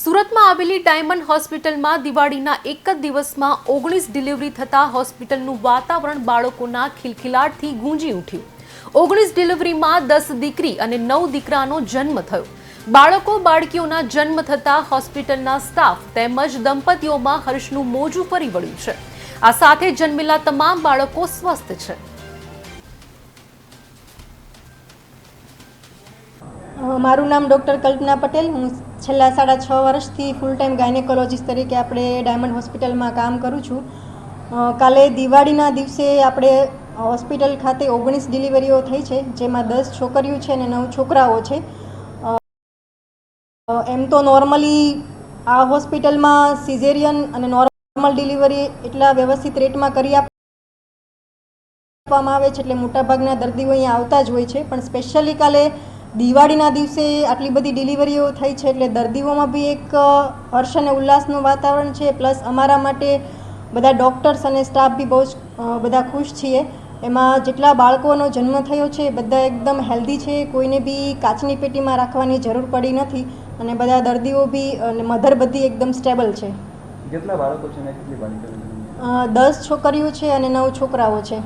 સુરતમાં આવેલી ડાયમંડ હોસ્પિટલમાં દિવાળીના એક જ દિવસમાં 19 ડિલિવરી થતા હોસ્પિટલનું વાતાવરણ બાળકોના ખિલખિલાટથી ગુંજી ઉઠ્યું। 19 ડિલિવરીમાં 10 દીકરી અને 9 દીકરાનો જન્મ થયો। બાળકો બાળકીઓના જન્મ થતા હોસ્પિટલના સ્ટાફ તેમજ દંપતીઓમાં હર્ષનું મોજું ફરી વળ્યું છે। આ સાથે જન્મેલા તમામ બાળકો સ્વસ્થ છે। મારું નામ ડૉક્ટર કલ્પના પટેલ। હું છેલ્લા 6.5 વર્ષથી ફૂલ ટાઈમ ગાયનેકોલોજીસ્ટ તરીકે આપણે ડાયમંડ હોસ્પિટલમાં કામ કરું છું। કાલે દિવાળીના દિવસે આપણે હોસ્પિટલ ખાતે 19 ડિલિવરીઓ થઈ છે, જેમાં 10 છોકરીઓ છે અને 9 છોકરાઓ છે। એમ તો નોર્મલી આ હોસ્પિટલમાં સિઝેરિયન અને નોર્મલ ડિલિવરી એટલા વ્યવસ્થિત રેટમાં કરી આપવામાં આવે છે, એટલે મોટાભાગના દર્દીઓ અહીંયા આવતા જ હોય છે। પણ સ્પેશિયલી કાલે દિવાળીના દિવસે આટલી બધી ડિલિવરીઓ થઈ છે, એટલે દર્દીઓમાં બી એક હર્ષ અને ઉલ્લાસનું વાતાવરણ છે। પ્લસ અમારા માટે બધા ડૉક્ટર્સ અને સ્ટાફ બી બહુ જ બધા ખુશ છીએ। એમાં જેટલા બાળકોનો જન્મ થયો છે બધા એકદમ હેલ્ધી છે, કોઈને બી કાચની પેટીમાં રાખવાની જરૂર પડી નથી અને બધા દર્દીઓ બી અને મધર બધી એકદમ સ્ટેબલ છે। કેટલા બાળકો છે અને કેટલી બાળકીઓ? 10 છોકરીઓ છે અને 9 છોકરાઓ છે।